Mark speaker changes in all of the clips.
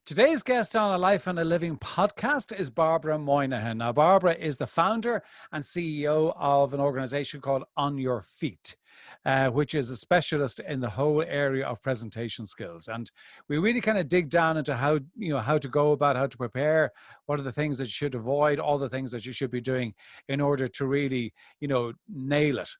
Speaker 1: Today's guest on A Life and a Living podcast is Barbara Moynihan. Now, Barbara is the founder and CEO of an organization called On Your Feet, which is a specialist in the whole area of presentation skills. And we really kind of dig down into how to go about, how to prepare, what are the things that you should avoid, all the things that you should be doing in order to really, nail it.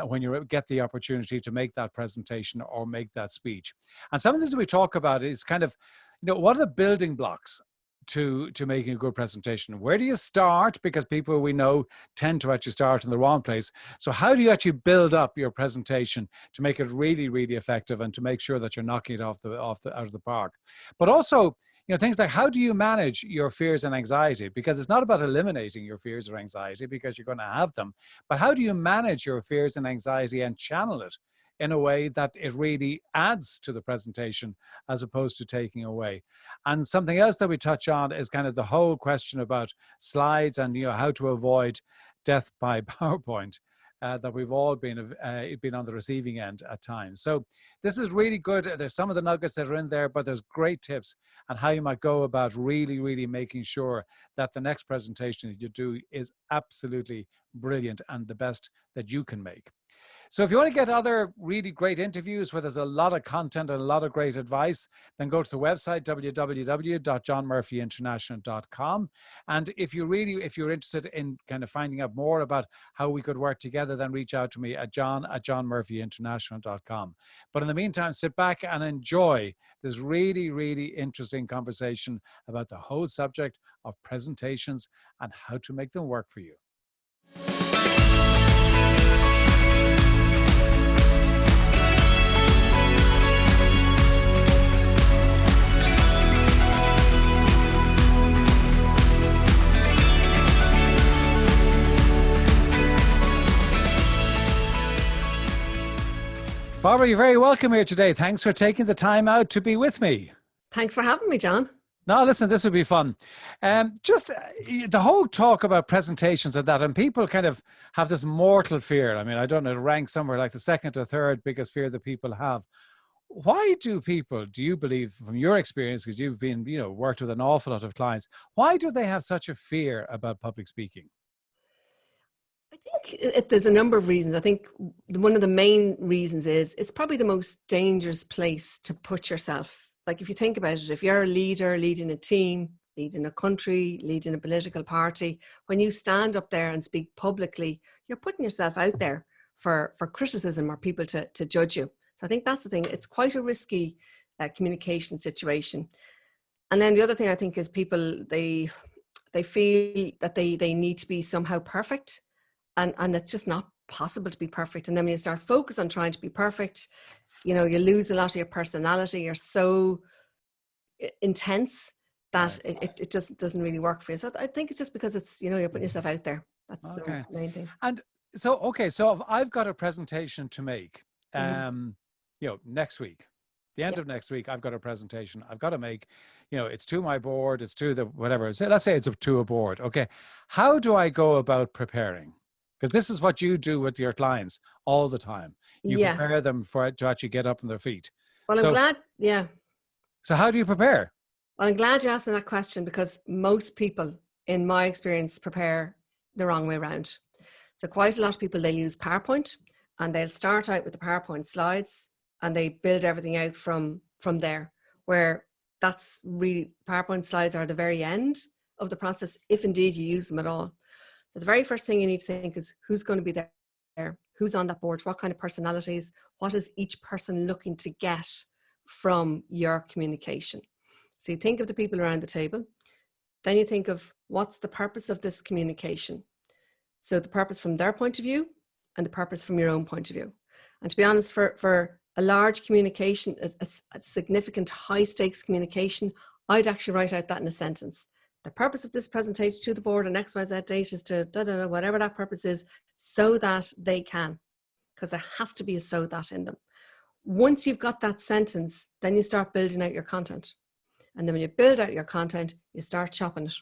Speaker 1: When you get the opportunity to make that presentation or make that speech. And some of the things we talk about is kind of, what are the building blocks to making a good presentation? Where do you start? Because people we know tend to actually start in the wrong place. So how do you actually build up your presentation to make it really, really effective and to make sure that you're knocking it out of the park? But also, things like, how do you manage your fears and anxiety? Because it's not about eliminating your fears or anxiety, because you're going to have them, but how do you manage your fears and anxiety and channel it in a way that it really adds to the presentation as opposed to taking away? And something else that we touch on is kind of the whole question about slides and how to avoid death by PowerPoint. That we've all been on the receiving end at times. So this is really good. There's some of the nuggets that are in there, but there's great tips on how you might go about really, really making sure that the next presentation that you do is absolutely brilliant and the best that you can make. So if you want to get other really great interviews where there's a lot of content and a lot of great advice, then go to the website, www.johnmurphyinternational.com. And if you're interested in kind of finding out more about how we could work together, then reach out to me at john@johnmurphyinternational.com. But in the meantime, sit back and enjoy this really, really interesting conversation about the whole subject of presentations and how to make them work for you. Barbara, you're very welcome here today. Thanks for taking the time out to be with me.
Speaker 2: Thanks for having me, John.
Speaker 1: No, listen, this would be fun. Just the whole talk about presentations and that, and people kind of have this mortal fear. I mean, I don't know, it ranks somewhere like the second or third biggest fear that people have. Why do you believe, from your experience, because you've been, worked with an awful lot of clients, why do they have such a fear about public speaking?
Speaker 2: I think there's a number of reasons. I think one of the main reasons is it's probably the most dangerous place to put yourself. Like if you think about it, if you're a leader, leading a team, leading a country, leading a political party, when you stand up there and speak publicly, you're putting yourself out there for criticism or people to judge you. So I think that's the thing. It's quite a risky communication situation. And then the other thing I think is people, they feel that they need to be somehow perfect. And it's just not possible to be perfect. And then when you start focus on trying to be perfect, you lose a lot of your personality. You're so intense that it just doesn't really work for you. So I think it's just because it's, you're putting yourself out there. That's the main thing.
Speaker 1: And so, so I've got a presentation to make, next week. The end of next week, I've got a presentation I've got to make. It's to my board, it's to the whatever. So let's say it's to a board. Okay. How do I go about preparing? Because this is what you do with your clients all the time. You prepare them to actually get up on their feet.
Speaker 2: Well, I'm glad,
Speaker 1: So how do you prepare?
Speaker 2: Well, I'm glad you asked me that question, because most people, in my experience, prepare the wrong way around. So quite a lot of people, they'll use PowerPoint and they'll start out with the PowerPoint slides and they build everything out from there, where that's really, PowerPoint slides are the very end of the process, if indeed you use them at all. So the very first thing you need to think is who's going to be there, who's on that board, what kind of personalities, what is each person looking to get from your communication. So you think of the people around the table, then you think of what's the purpose of this communication. So the purpose from their point of view and the purpose from your own point of view. And to be honest, for a large communication, a significant high stakes communication, I'd actually write out that in a sentence. The purpose of this presentation to the board on XYZ date is to whatever that purpose is, so that they can, because there has to be a so that in them. Once you've got that sentence, then you start building out your content. And then when you build out your content, you start chopping it,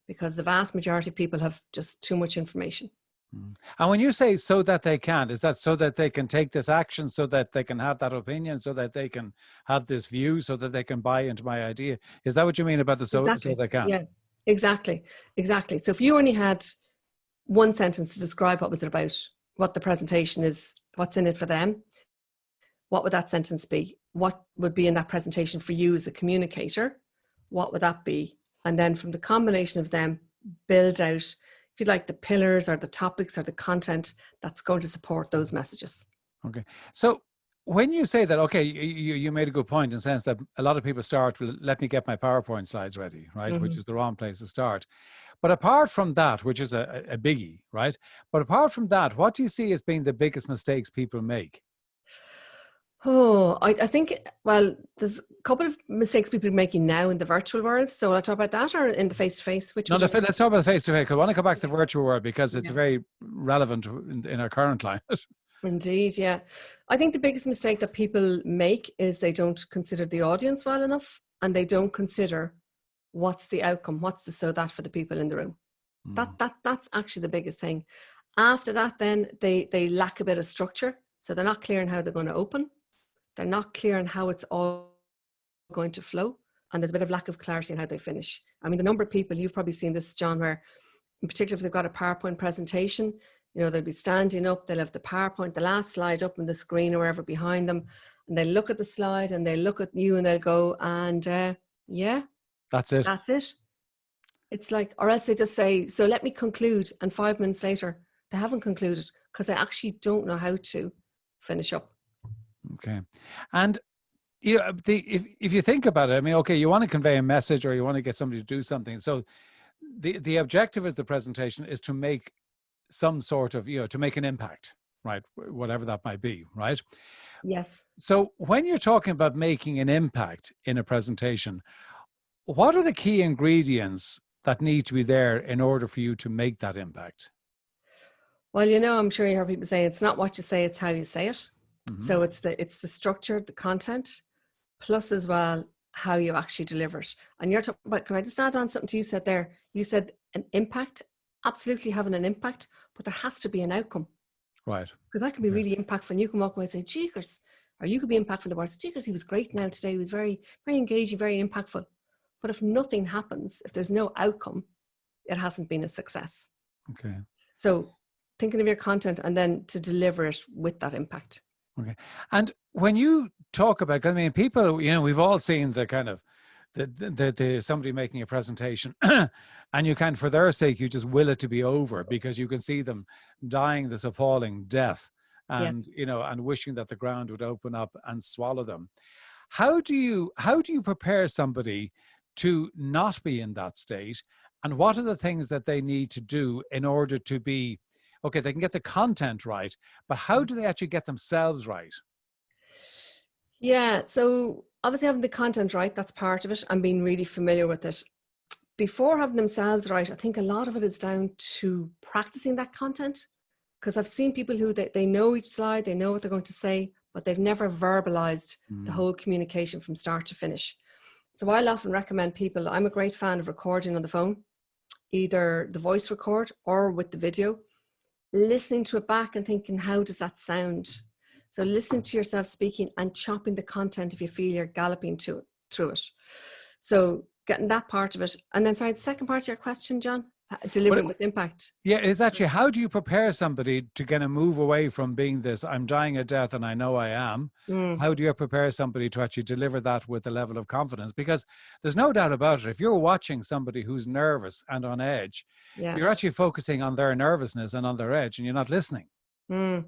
Speaker 2: because the vast majority of people have just too much information.
Speaker 1: Mm. And when you say so that they can, is that so that they can take this action, so that they can have that opinion, so that they can have this view, so that they can buy into my idea? Is that what you mean about the so
Speaker 2: Exactly.
Speaker 1: they can?
Speaker 2: Yeah, exactly. Exactly. So if you only had one sentence to describe what was it about, what the presentation is, what's in it for them, what would that sentence be? What would be in that presentation for you as a communicator? What would that be? And then from the combination of them, build out, if you like, the pillars or the topics or the content that's going to support those messages.
Speaker 1: Okay. So when you say that, okay, you made a good point in the sense that a lot of people start with, let me get my PowerPoint slides ready, right? Which is the wrong place to start. But apart from that, which is a biggie, right? But apart from that, what do you see as being the biggest mistakes people make?
Speaker 2: Oh, I think, well, there's a couple of mistakes people are making now in the virtual world. So I'll talk about that, or in the face-to-face, which
Speaker 1: No,
Speaker 2: would you?
Speaker 1: let's talk about the face-to-face. I want to go back to the virtual world because it's
Speaker 2: Yeah.
Speaker 1: very relevant in our current climate.
Speaker 2: Indeed, yeah. I think the biggest mistake that people make is they don't consider the audience well enough, and they don't consider what's the outcome, what's the so that for the people in the room. That's actually the biggest thing. After that, then they lack a bit of structure. So they're not clear on how they're going to open. They're not clear on how it's all going to flow. And there's a bit of lack of clarity on how they finish. I mean, the number of people, you've probably seen this, John, where in particular if they've got a PowerPoint presentation, they'll be standing up, they'll have the PowerPoint, the last slide up on the screen or wherever behind them, and they look at the slide and they look at you and they'll go, and yeah,
Speaker 1: That's it.
Speaker 2: that's it. It's like, or else they just say, so let me conclude. And 5 minutes later, they haven't concluded because they actually don't know how to finish up.
Speaker 1: Okay. And if you think about it, I mean, okay, you want to convey a message or you want to get somebody to do something. So the objective of the presentation is to make some sort of, to make an impact, right? Whatever that might be, right?
Speaker 2: Yes.
Speaker 1: So when you're talking about making an impact in a presentation, what are the key ingredients that need to be there in order for you to make that impact?
Speaker 2: Well, I'm sure you heard people say it's not what you say, it's how you say it. So it's the structure, the content, plus as well how you actually deliver it. And you're talking about, can I just add on something you said there? You said an impact, absolutely having an impact, but there has to be an outcome.
Speaker 1: Right.
Speaker 2: Because that can be really impactful. And you can walk away and say, Jeekers, or you could be impactful the words, Jeekers, he was great now today. He was very, very engaging, very impactful. But if nothing happens, if there's no outcome, it hasn't been a success.
Speaker 1: Okay.
Speaker 2: So thinking of your content and then to deliver it with that impact.
Speaker 1: Okay. And when you talk about, I mean, people, we've all seen the kind of the somebody making a presentation and you for their sake, you just will it to be over because you can see them dying this appalling death and,
Speaker 2: Yes.
Speaker 1: And wishing that the ground would open up and swallow them. How do you prepare somebody to not be in that state? And what are the things that they need to do in order to be, okay, they can get the content right, but how do they actually get themselves right?
Speaker 2: Yeah. So obviously having the content right, that's part of it, and being really familiar with it. Before having themselves right, I think a lot of it is down to practicing that content. Because I've seen people who they know each slide, they know what they're going to say, but they've never verbalized the whole communication from start to finish. So I'll often recommend people, I'm a great fan of recording on the phone, either the voice record or with the video, listening to it back and thinking, how does that sound? So listening to yourself speaking and chopping the content if you feel you're galloping through it. So getting that part of it. And then, sorry, the second part of your question, John, delivering with impact.
Speaker 1: Yeah, it's actually, how do you prepare somebody to kind of move away from being this, I'm dying of death and I know I am. How do you prepare somebody to actually deliver that with a level of confidence? Because there's no doubt about it. If you're watching somebody who's nervous and on edge, you're actually focusing on their nervousness and on their edge and you're not listening.
Speaker 2: Well,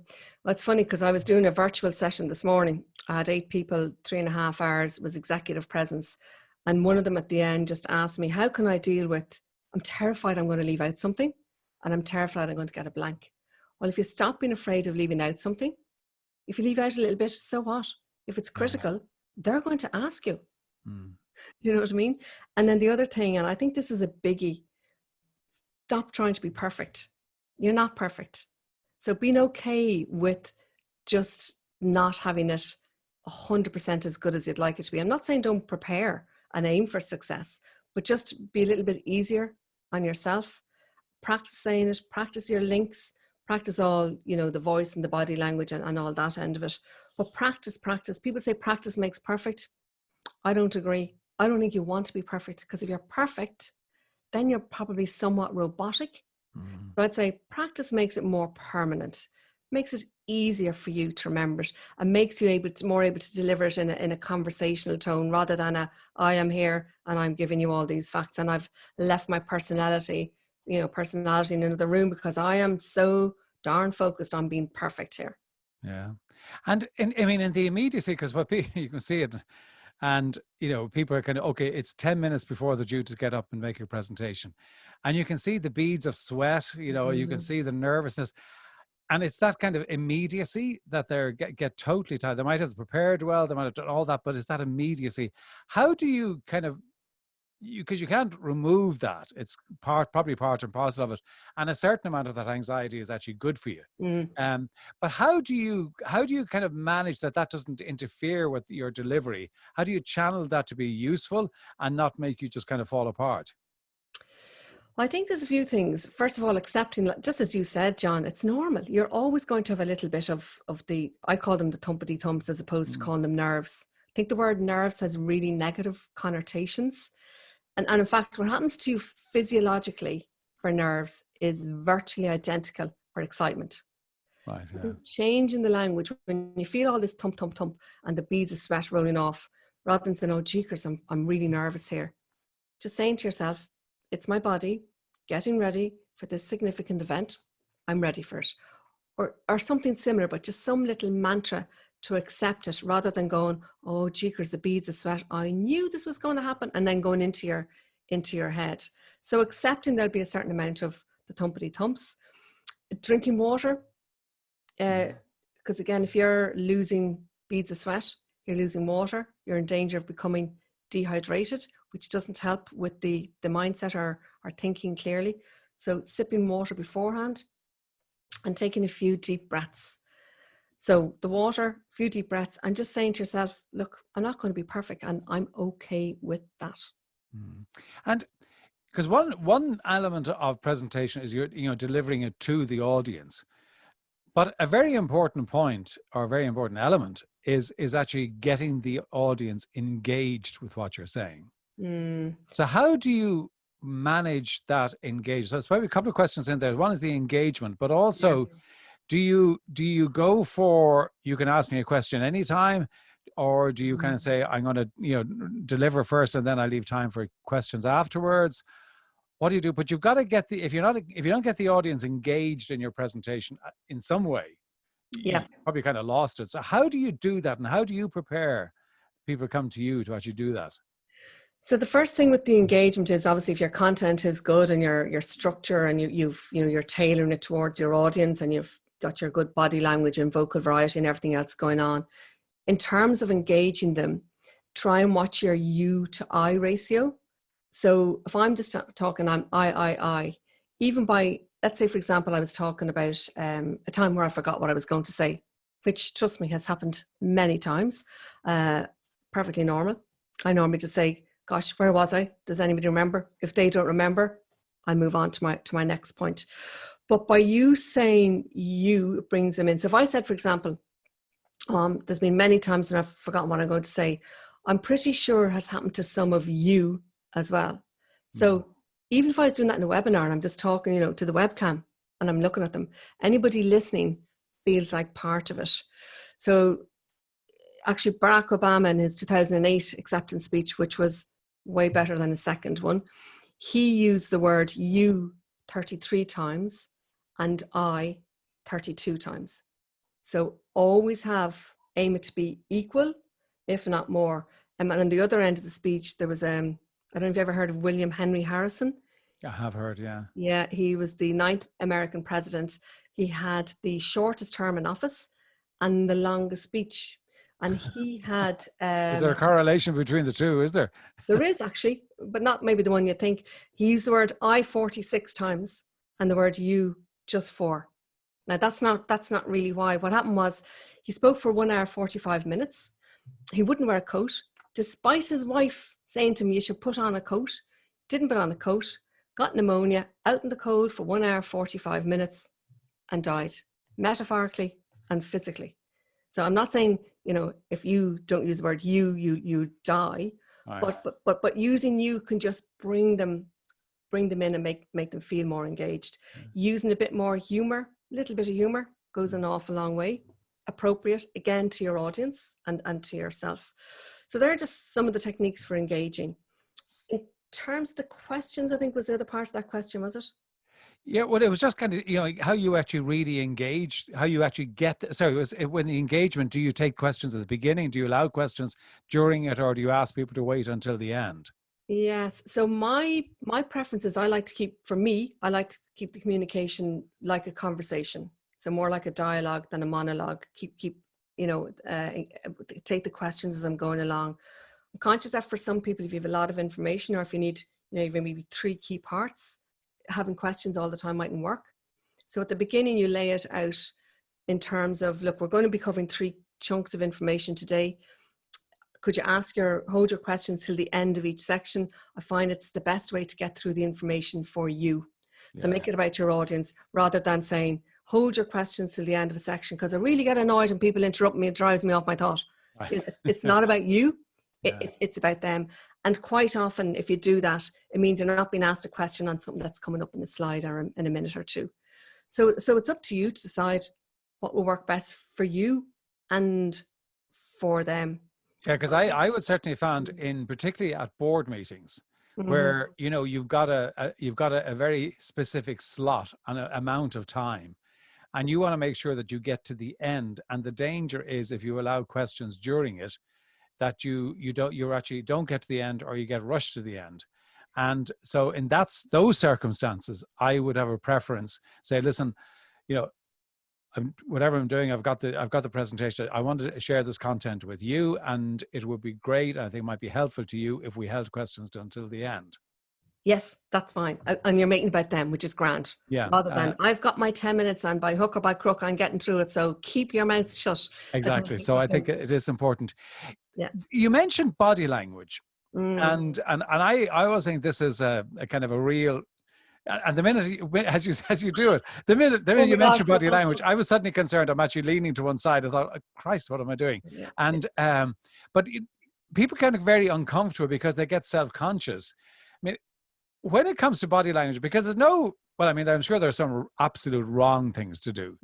Speaker 2: it's funny because I was doing a virtual session this morning. I had 8 people, 3.5 hours, was executive presence. And one of them at the end just asked me, how can I deal with, I'm terrified I'm going to leave out something and I'm terrified I'm going to get a blank. Well, if you stop being afraid of leaving out something, if you leave out a little bit, so what? If it's critical, they're going to ask you. You know what I mean? And then the other thing, and I think this is a biggie, stop trying to be perfect. You're not perfect. So being okay with just not having it 100% as good as you'd like it to be. I'm not saying don't prepare and aim for success, but just be a little bit easier on yourself. Practice saying it, practice your links, practice all, you know, the voice and the body language and all that end of it. But practice. People say practice makes perfect. I don't agree. I don't think you want to be perfect, because if you're perfect, then you're probably somewhat robotic. So I'd say practice makes it more permanent, makes it easier for you to remember it, and makes you more able to deliver it in a conversational tone, rather than I am here and I'm giving you all these facts and I've left my personality in another room because I am so darn focused on being perfect here.
Speaker 1: Yeah. And in the immediacy, because what you can see it, and, you know, people are kind of, okay, it's 10 minutes before they're due to get up and make a presentation. And you can see the beads of sweat, you know, you can see the nervousness. And it's that kind of immediacy that they're get totally tired. They might have prepared well, they might have done all that, but it's that immediacy. How do you kind of, because you can't remove that. It's probably part and parcel of it. And a certain amount of that anxiety is actually good for you. But how do you kind of manage that doesn't interfere with your delivery? How do you channel that to be useful and not make you just kind of fall apart?
Speaker 2: I think there's a few things. First of all, accepting, just as you said, John, it's normal. You're always going to have a little bit of the, I call them the thumpity thumps as opposed to calling them nerves. I think the word nerves has really negative connotations. And in fact, what happens to you physiologically for nerves is virtually identical for excitement.
Speaker 1: Right.
Speaker 2: So
Speaker 1: Yeah.
Speaker 2: change in the language, when you feel all this thump, thump, thump and the beads of sweat rolling off, rather than saying, oh, jeekers, I'm really nervous here. Just saying to yourself, it's my body getting ready for this significant event. I'm ready for it. Or something similar, but just some little mantra to accept it, rather than going, oh, jeekers, the beads of sweat, I knew this was going to happen, and then going into your head. So accepting there'll be a certain amount of the thumpity thumps. Drinking water, because again, if you're losing beads of sweat, you're losing water, you're in danger of becoming dehydrated, which doesn't help with the mindset or thinking clearly. So sipping water beforehand and taking a few deep breaths. So the water, a few deep breaths, and just saying to yourself, look, I'm not going to be perfect and I'm okay with that.
Speaker 1: And because one element of presentation is you're delivering it to the audience. But a very important point, or a very important element, is actually getting the audience engaged with what you're saying. So how do you manage that engagement? So it's probably a couple of questions in there. One is the engagement, but also do you go for, you can ask me a question anytime, or do you kind of say, I'm going to deliver first and then I leave time for questions afterwards? What do you do? But you've got to get if you don't get the audience engaged in your presentation in some way, you probably kind of lost it. So how do you do that, and how do you prepare people to come to you to actually do that?
Speaker 2: So the first thing with the engagement is, obviously, if your content is good and your structure, and you're tailoring it towards your audience, and you've got your good body language and vocal variety and everything else going on. In terms of engaging them, try and watch your you to I ratio. So if I'm just talking, I'm I, even by, let's say, for example, I was talking about a time where I forgot what I was going to say, which, trust me, has happened many times. Perfectly normal. I normally just say, gosh, where was I? Does anybody remember? If they don't remember, I move on to my next point. But by you saying you, it brings them in. So if I said, for example, there's been many times when I've forgotten what I'm going to say, I'm pretty sure it has happened to some of you as well. So even if I was doing that in a webinar and I'm just talking, to the webcam and I'm looking at them, anybody listening feels like part of it. So actually, Barack Obama, in his 2008 acceptance speech, which was way better than the second one, he used the word you 33 times and I 32 times. So always aim it to be equal, if not more. And on the other end of the speech, there was, I don't know if you've ever heard of William Henry Harrison.
Speaker 1: I have heard, yeah.
Speaker 2: Yeah, he was the 9th American president. He had the shortest term in office and the longest speech. And he had...
Speaker 1: is there a correlation between the two, is there?
Speaker 2: There is, actually, but not maybe the one you think. He used the word I 46 times and the word you just 4. Now, that's not really why. What happened was he spoke for 1 hour, 45 minutes. He wouldn't wear a coat, despite his wife saying to him, you should put on a coat. Didn't put on a coat, got pneumonia, out in the cold for 1 hour, 45 minutes. and died, metaphorically and physically. So I'm not saying, if you don't use the word you die,
Speaker 1: Right.
Speaker 2: but using you can just bring them in and make them feel more engaged. Using a bit more humor, a little bit of humor goes an awful long way. Appropriate, again, to your audience and to yourself. So there are just some of the techniques for engaging. In terms of the questions, I think was the other part of that question, was it?
Speaker 1: Yeah, well, it was just kind of, how you actually really engage, how you actually get, when the engagement, do you take questions at the beginning? Do you allow questions during it, or do you ask people to wait until the end?
Speaker 2: Yes. So my preference is I like to keep the communication like a conversation. So more like a dialogue than a monologue. Keep, take the questions as I'm going along. I'm conscious that for some people, if you have a lot of information, or if you need, maybe 3 key parts, having questions all the time mightn't work. So at the beginning, you lay it out in terms of, look, we're going to be covering 3 chunks of information today. Could you hold your questions till the end of each section? I find it's the best way to get through the information for you. So make it about your audience rather than saying, hold your questions till the end of a section, because I really get annoyed when people interrupt me. It drives me off my thought.
Speaker 1: Right.
Speaker 2: It's not about you. It's about them. And quite often, if you do that, it means you're not being asked a question on something that's coming up in the slide or in a minute or two. So it's up to you to decide what will work best for you and for them.
Speaker 1: Yeah, because I would certainly found, in particularly at board meetings, where you've got a very specific slot and an amount of time, and you want to make sure that you get to the end. And the danger is, if you allow questions during it, that you actually don't get to the end, or you get rushed to the end. And so in those circumstances, I would have a preference. Say, listen, whatever I'm doing, I've got the presentation. I want to share this content with you, and it would be great. I think it might be helpful to you if we held questions until the end.
Speaker 2: Yes, that's fine. And you're making about them, which is grand.
Speaker 1: Yeah.
Speaker 2: Rather than I've got my 10 minutes and by hook or by crook, I'm getting through it. So keep your mouth shut.
Speaker 1: Exactly. So I think it is important.
Speaker 2: Yeah.
Speaker 1: You mentioned body language,
Speaker 2: Mm.
Speaker 1: and I always think this is a kind of a real. And the minute as you do it, the minute you mention body language, I was suddenly concerned. I'm actually leaning to one side. I thought, oh, Christ, what am I doing?
Speaker 2: Yeah.
Speaker 1: And but people kind of very uncomfortable because they get self-conscious. I mean, when it comes to body language, because I'm sure there are some absolute wrong things to do,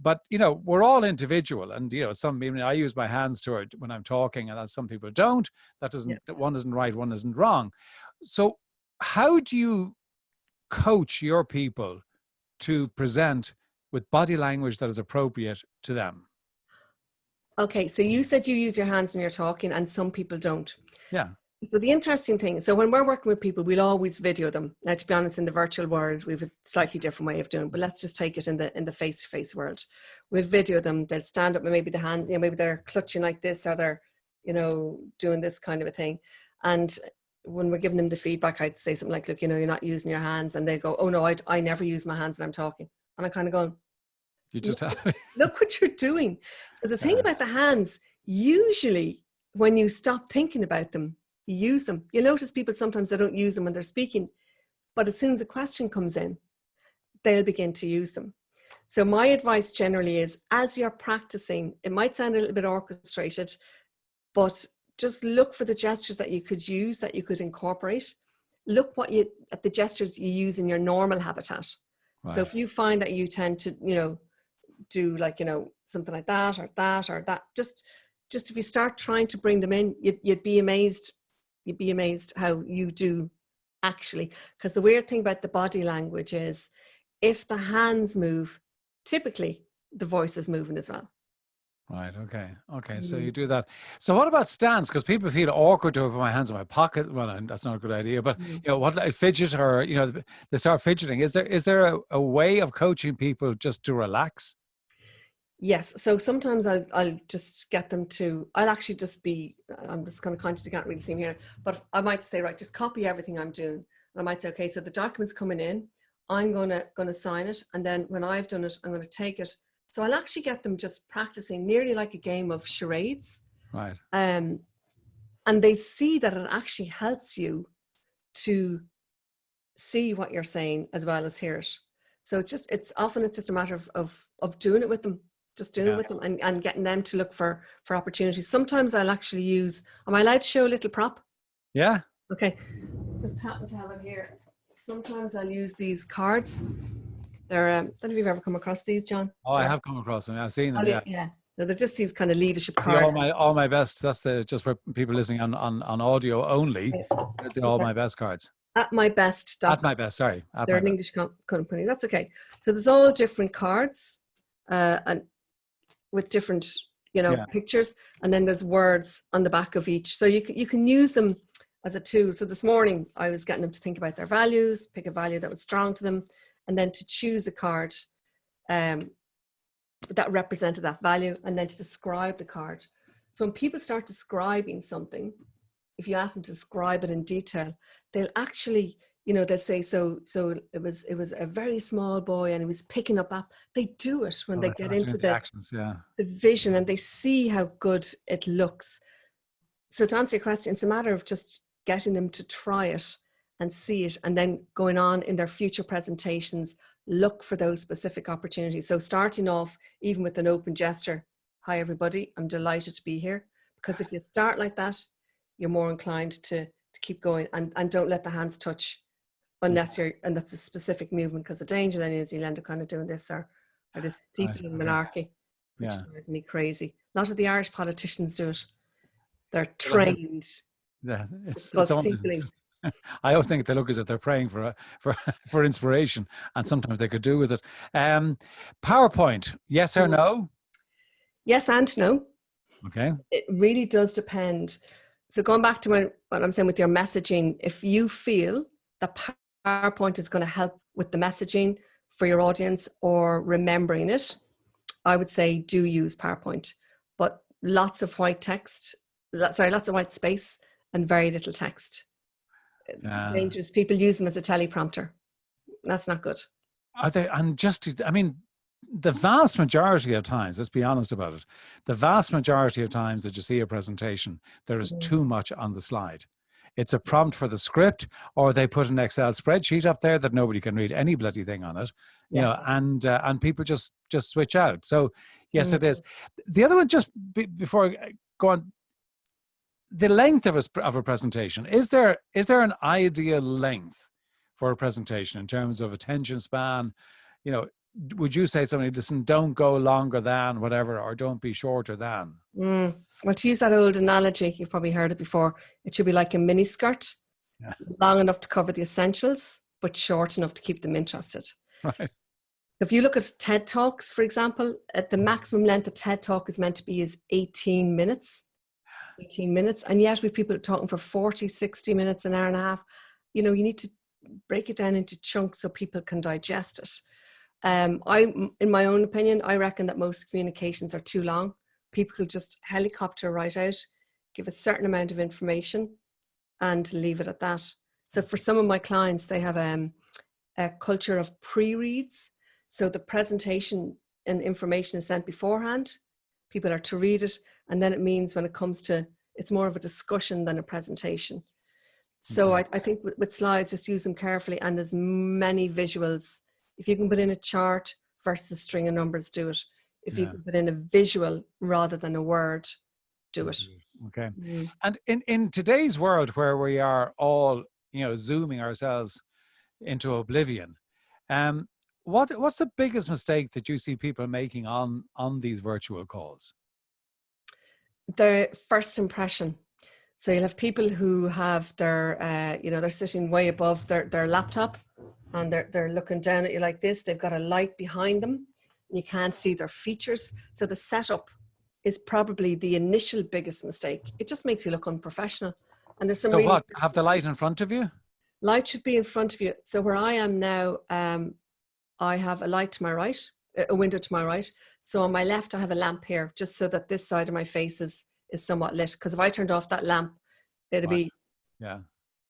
Speaker 1: but we're all individual, and I use my hands when I'm talking, and some people don't. One isn't right, one isn't wrong. So how do you coach your people to present with body language that is appropriate to them?
Speaker 2: Okay, so you said you use your hands when you're talking, and some people don't.
Speaker 1: Yeah.
Speaker 2: So the interesting thing, so when we're working with people, we'll always video them. Now, to be honest, in the virtual world, we have a slightly different way of doing it, but let's just take it in the face-to-face world. We'll video them. They'll stand up and maybe the hand, maybe they're clutching like this, or they're, doing this kind of a thing. And when we're giving them the feedback, I'd say something like, look, you're not using your hands. And they go, oh no, I never use my hands when I'm talking. And I'm kind of going,
Speaker 1: you just
Speaker 2: look what you're doing. So the thing about the hands, usually when you stop thinking about them, you use them. You notice people sometimes they don't use them when they're speaking, but as soon as a question comes in, they'll begin to use them. So my advice generally is, as you're practicing, it might sound a little bit orchestrated, but just look for the gestures that you could use, that you could incorporate. Look at the gestures you use in your normal habitat. Right. So if you find that you tend to, do like, something like that or that, just if you start trying to bring them in, you'd be amazed. You'd be amazed how you do actually. Because the weird thing about the body language is, if the hands move, typically the voice is moving as well.
Speaker 1: Right. Okay. So you do that. So what about stance? Because people feel awkward to put my hands in my pocket. Well, that's not a good idea. But what, like fidget, or they start fidgeting. Is there a way of coaching people just to relax?
Speaker 2: Yes. So sometimes I'll just get them to. I'll actually just be. I'm just kind of conscious you can't really see me here, but I might say, right, just copy everything I'm doing. And I might say, okay, so the document's coming in. I'm gonna sign it, and then when I've done it, I'm gonna take it. So I'll actually get them just practicing, nearly like a game of charades.
Speaker 1: Right.
Speaker 2: And they see that it actually helps you to see what you're saying as well as hear it. So it's often just a matter of doing it with them, just doing it with them and getting them to look for opportunities. Sometimes I'll actually use, am I allowed to show a little prop?
Speaker 1: Yeah.
Speaker 2: Okay. Just happen to have it here. Sometimes I'll use these cards. They're, I don't know if you've ever come across these, John.
Speaker 1: Oh, I have come across them. I've seen them. Yeah.
Speaker 2: Yeah. So they're just these kind of leadership
Speaker 1: The
Speaker 2: cards.
Speaker 1: all my best. That's just for people listening on audio only. The all my best cards.
Speaker 2: At my best.
Speaker 1: At my best. Sorry.
Speaker 2: They're an English company. That's okay. So there's all different cards, and with different, pictures, and then there's words on the back of each. So you can use them as a tool. So this morning I was getting them to think about their values, pick a value that was strong to them, and then to choose a card that represented that value, and then to describe the card. So when people start describing something, if you ask them to describe it in detail, they'll actually, they'll say, so it was a very small boy and he was picking up apple. They do it when they get into the
Speaker 1: actions, the
Speaker 2: vision, and they see how good it looks. So to answer your question, it's a matter of just getting them to try it and see it, and then going on in their future presentations, look for those specific opportunities. So starting off even with an open gesture, hi everybody, I'm delighted to be here. Because if you start like that, you're more inclined to keep going, and don't let the hands touch unless and that's a specific movement, because the danger then is you'll end up kind of doing this or this steepling malarkey, which drives me crazy. A lot of the Irish politicians do it. They're trained.
Speaker 1: Yeah, it's I always think they look as if they're praying for inspiration, and sometimes they could do with it. PowerPoint, yes or no? Yes and no. Okay.
Speaker 2: It really does depend. So going back to what I'm saying with your messaging, if you feel that PowerPoint is going to help with the messaging for your audience or remembering it, I would say do use PowerPoint. But lots of white space and very little text. Dangerous. People use them as a teleprompter. That's not good.
Speaker 1: Are they? And the vast majority of times, let's be honest about it, the vast majority of times that you see a presentation, there is too much on the slide. It's a prompt for the script, or they put an Excel spreadsheet up there that nobody can read any bloody thing on it, and people just switch out. So yes, it is. The other one, just before I go on, the length of a presentation. Is there an ideal length for a presentation in terms of attention span? Would you say somebody, listen, don't go longer than whatever, or don't be shorter than?
Speaker 2: Well, to use that old analogy, you've probably heard it before, it should be like a mini skirt, long enough to cover the essentials, but short enough to keep them interested.
Speaker 1: Right.
Speaker 2: If you look at TED Talks, for example, at the maximum length a TED Talk is meant to be is 18 minutes. 18 minutes. And yet we have people talking for 40, 60 minutes, an hour and a half. You need to break it down into chunks so people can digest it. In my own opinion, I reckon that most communications are too long. People could just helicopter right out, give a certain amount of information and leave it at that. So for some of my clients, they have a culture of pre-reads. So the presentation and information is sent beforehand. People are to read it. And then it means when it comes to, it's more of a discussion than a presentation. So I think with slides, just use them carefully, and as many visuals. If you can put in a chart versus a string of numbers, do it. If you can put in a visual rather than a word, do it.
Speaker 1: Okay. And in today's world where we are all, zooming ourselves into oblivion, what's the biggest mistake that you see people making on these virtual calls?
Speaker 2: Their first impression. So you'll have people who have their, they're sitting way above their laptop, and they're looking down at you like this. They've got a light behind them. You can't see their features. So the setup is probably the initial biggest mistake. It just makes you look unprofessional. And there's some.
Speaker 1: So what? Have the light in front of you?
Speaker 2: Light should be in front of you. So where I am now, I have a light to my right, a window to my right. So on my left, I have a lamp here, just so that this side of my face is somewhat lit. Because if I turned off that lamp, it'd be,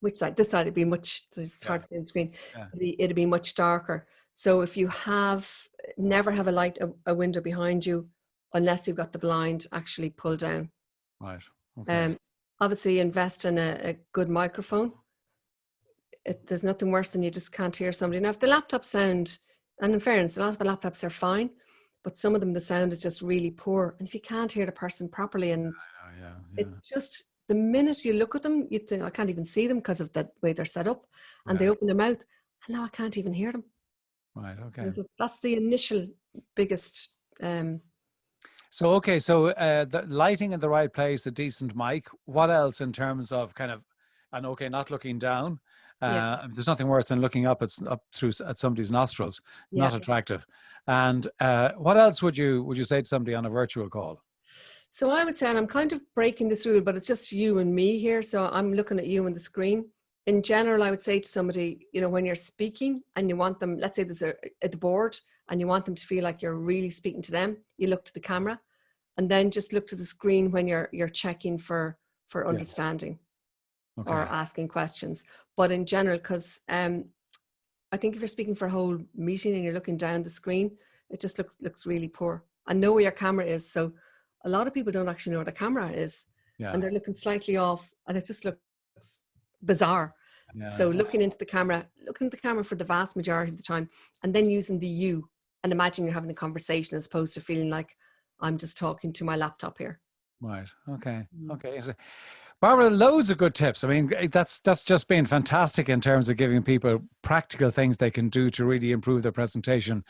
Speaker 2: which side? This side, it'd be much, it's hard to see on the screen. It'd be much darker. So if you never have a light, a window behind you, unless you've got the blind actually pulled down.
Speaker 1: Right. Okay.
Speaker 2: Obviously invest in a good microphone. There's nothing worse than you just can't hear somebody. Now, if the laptop sound And in fairness, a lot of the laptops are fine, but some of them, the sound is just really poor. And if you can't hear the person properly, and
Speaker 1: Oh, yeah,
Speaker 2: it
Speaker 1: yeah,
Speaker 2: just, the minute you look at them, you think, I can't even see them because of the way they're set up. And they
Speaker 1: yeah.
Speaker 2: open their mouth, and now I can't even hear them.
Speaker 1: Right. Okay.
Speaker 2: So that's the initial biggest.
Speaker 1: So, okay. So, the lighting in the right place, a decent mic. What else in terms of kind of, and okay, not looking down.
Speaker 2: Yeah,
Speaker 1: There's nothing worse than looking up at somebody's nostrils.
Speaker 2: yeah.
Speaker 1: Not attractive. And what else would you say to somebody on a virtual call?
Speaker 2: So I would say, and I'm kind of breaking this rule, but it's just you and me here. So I'm looking at you on the screen. In general, I would say to somebody, when you're speaking and you want them, let's say there's at the board and you want them to feel like you're really speaking to them, you look to the camera, and then just look to the screen when you're checking for
Speaker 1: Yeah.
Speaker 2: understanding or
Speaker 1: Okay.
Speaker 2: asking questions. But in general, because I think if you're speaking for a whole meeting and you're looking down the screen, it just looks really poor. And know where your camera is. So a lot of people don't actually know where the camera is,
Speaker 1: Yeah.
Speaker 2: and they're looking slightly off, and it just looks bizarre.
Speaker 1: Yeah.
Speaker 2: So looking into the camera for the vast majority of the time, and then using the you, and imagine you're having a conversation as opposed to feeling like I'm just talking to my laptop here.
Speaker 1: Right. Okay. Okay. So, Barbara, loads of good tips. I mean, that's just been fantastic in terms of giving people practical things they can do to really improve their presentation.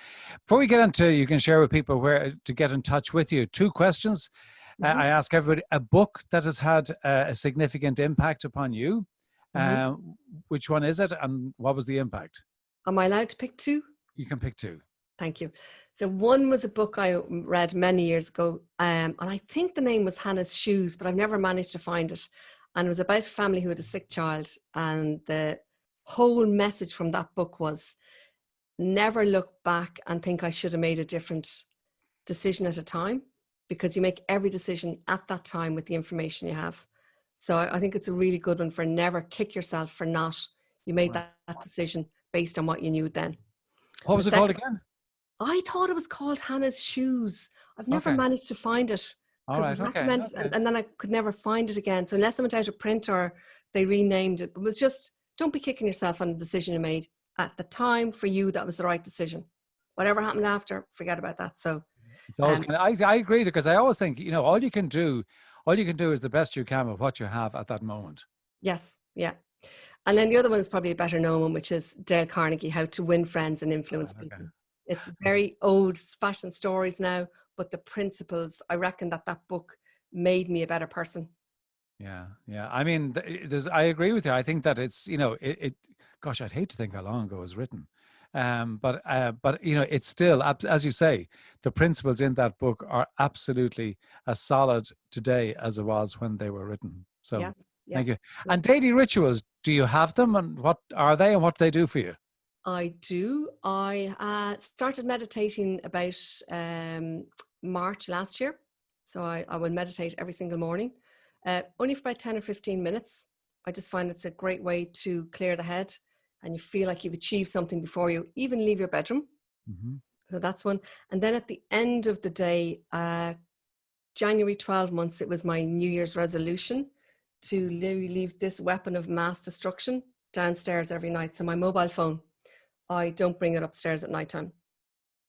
Speaker 1: Before we get into, you can share with people where to get in touch with you. 2 questions. I ask everybody, a book that has had a significant impact upon you. Which one is it, and what was the impact?
Speaker 2: Am I allowed to pick 2?
Speaker 1: You can pick 2.
Speaker 2: Thank you. So one was a book I read many years ago, and I think the name was Hannah's Shoes, but I've never managed to find it. And it was about a family who had a sick child, and the whole message from that book was never look back and think I should have made a different decision at a time, because you make every decision at that time with the information you have. So I think it's a really good one for never kick yourself for not, you made that decision based on what you knew then.
Speaker 1: What was it called again?
Speaker 2: I thought it was called Hannah's Shoes. I've never managed to find it.
Speaker 1: All right. Okay.
Speaker 2: And then I could never find it again. So unless it went out of print or they renamed it, it was just, don't be kicking yourself on the decision you made at the time. For you, that was the right decision. Whatever happened after, forget about that. So
Speaker 1: it's always I agree, because I always think, all you can do is the best you can with what you have at that moment.
Speaker 2: Yes. Yeah. And then the other one is probably a better known one, which is Dale Carnegie, How to Win Friends and Influence People. It's very old fashioned stories now, but the principles, I reckon that book made me a better person.
Speaker 1: Yeah. Yeah. I mean, I agree with you. I think that it's, gosh, I'd hate to think how long ago it was written. But it's still, as you say, the principles in that book are absolutely as solid today as it was when they were written. So thank you. And daily rituals, do you have them, and what are they, and what do they do for you?
Speaker 2: I do. I started meditating about March last year. So I will meditate every single morning, only for about 10 or 15 minutes. I just find it's a great way to clear the head, and you feel like you've achieved something before you even leave your bedroom. So that's one. And then at the end of the day, January 12 months, it was my New Year's resolution to leave this weapon of mass destruction downstairs every night. So my mobile phone, I don't bring it upstairs at nighttime.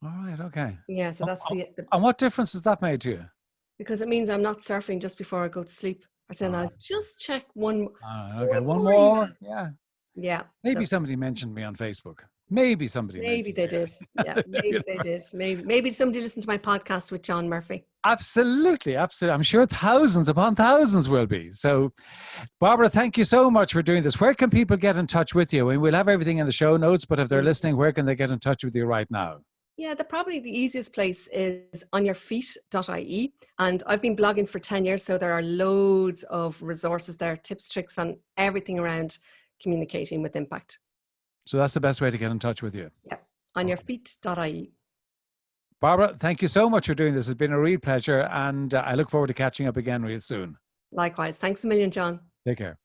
Speaker 1: All right. Okay.
Speaker 2: Yeah. So that's
Speaker 1: and what difference has that made to you?
Speaker 2: Because it means I'm not surfing just before I go to sleep. I said, I'll just check one.
Speaker 1: Okay. One more. Yeah.
Speaker 2: Yeah.
Speaker 1: Maybe somebody mentioned me on Facebook. Maybe somebody.
Speaker 2: Maybe they did. Yeah. Maybe they did. Maybe somebody listened to my podcast with John Murphy.
Speaker 1: Absolutely. Absolutely. I'm sure thousands upon thousands will be. So, Barbara, thank you so much for doing this. Where can people get in touch with you? And we'll have everything in the show notes, but if they're listening, where can they get in touch with you right now?
Speaker 2: Yeah, probably the easiest place is onyourfeet.ie. And I've been blogging for 10 years, so there are loads of resources there, tips, tricks on everything around communicating with impact. So that's the best way to get in touch with you. Yeah, onyourfeet.ie. Barbara, thank you so much for doing this. It's been a real pleasure, and I look forward to catching up again real soon. Likewise. Thanks a million, John. Take care.